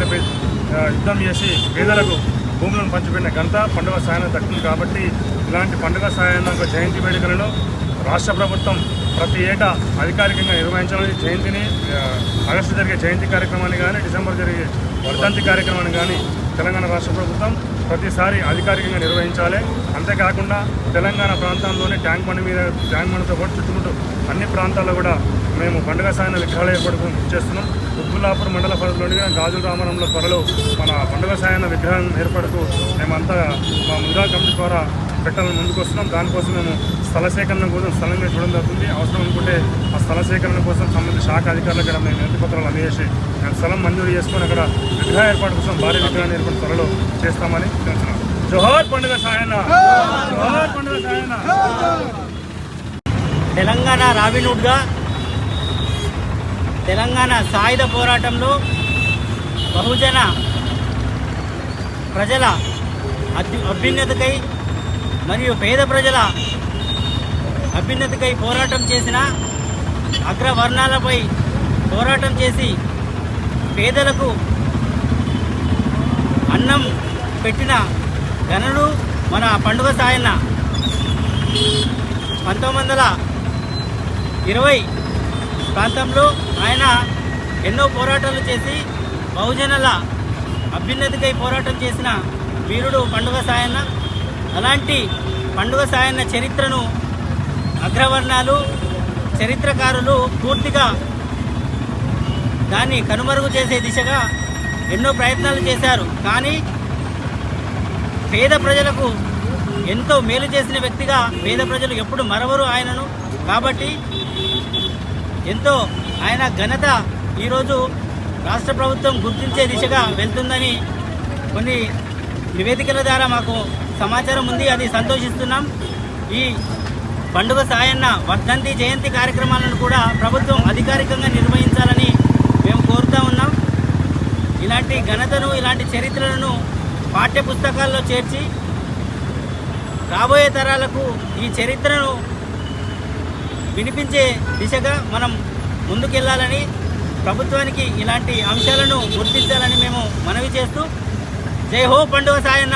గారిపై యుద్ధం చేసి పేదలకు భూములను పంచిపెట్టిన ఘనత పండుగ సాయన్న దక్కింది. కాబట్టి ఇలాంటి పండుగ సాయన్న జయంతి వేడుకలను రాష్ట్ర ప్రభుత్వం ప్రతి ఏటా అధికారికంగా నిర్వహించాలని, జయంతిని ఆగస్టు జరిగే జయంతి కార్యక్రమాన్ని కానీ, డిసెంబర్ జరిగే వర్ధంతి కార్యక్రమాన్ని కానీ తెలంగాణ రాష్ట్ర ప్రభుత్వం ప్రతిసారి అధికారికంగా నిర్వహించాలి. అంతేకాకుండా తెలంగాణ ప్రాంతంలోని ట్యాంక్ బండ్తో పాటు చుట్టుముట్టు అన్ని ప్రాంతాల్లో కూడా మేము పండుగ సాయన్న విగ్రహాల ఏర్పాటు చేస్తున్నాం. ఉబ్బులాపూర్ మండల పరిధిలోని గాజుల రామరంలో త్వరలో మన పండుగ సాయన్న విగ్రహం ఏర్పాటుకు మేమంతా మా ముద్రా కమిటీ ద్వారా పెట్టాలని ముందుకు వస్తున్నాం. దానికోసం మేము స్థల సేకరణ కోసం స్థలంగా చూడడం జరుగుతుంది. అవసరం అనుకుంటే ఆ స్థల సేకరణ కోసం సంబంధించిన శాఖ అధికారులకు కూడా మేము వినతి పత్రాలు అందజేసి స్థలం మంజూరు చేసుకొని అక్కడ విగ్రహ ఏర్పాటు కోసం భారీ విగ్రహాన్ని ఏర్పాటు త్వరలో చేస్తామని తెలుస్తున్నాం. జోహార్ పండుగ సాయన్న, జోహార్ పండుగ సాయన్న. తెలంగాణ రాబిన్హుడ్గా తెలంగాణ సాయుధ పోరాటంలో బహుజన ప్రజల అభ్యున్నతికై మరియు పేద ప్రజల అభ్యున్నతికై పోరాటం చేసిన, అగ్రవర్ణాలపై పోరాటం చేసి పేదలకు అన్నం పెట్టిన ఘనుడు మన పండుగ సాయన్న. 1920 ప్రాంతంలో ఆయన ఎన్నో పోరాటాలు చేసి బహుజనుల అభ్యున్నతికై పోరాటం చేసిన వీరుడు పండుగ సాయన్న. అలాంటి పండుగ సాయన్న చరిత్రను అగ్రవర్ణాలు, చరిత్రకారులు పూర్తిగా దాన్ని కనుమరుగు చేసే దిశగా ఎన్నో ప్రయత్నాలు చేశారు. కానీ పేద ప్రజలకు ఎంతో మేలు చేసిన వ్యక్తిగా పేద ప్రజలు ఎప్పుడు మరవరు ఆయనను. కాబట్టి ఎంతో ఆయన ఘనత ఈరోజు రాష్ట్ర ప్రభుత్వం గుర్తించే దిశగా వెళ్తుందని కొన్ని నివేదికల ద్వారా మాకు సమాచారం ఉంది. అది సంతోషిస్తున్నాం. ఈ పండుగ సాయన్న వర్ధంతి, జయంతి కార్యక్రమాలను కూడా ప్రభుత్వం అధికారికంగా నిర్వహించాలని మేము కోరుతూ ఉన్నాం. ఇలాంటి ఘనతను, ఇలాంటి చరిత్రలను పాఠ్య పుస్తకాల్లో చేర్చి రాబోయే తరాలకు ఈ చరిత్రను వినిపించే దిశగా మనం ముందుకెళ్లాలని, ప్రభుత్వానికి ఇలాంటి అంశాలను గుర్తించాలని మేము మనవి చేస్తూ, జై హో పండుగ సాయన్న.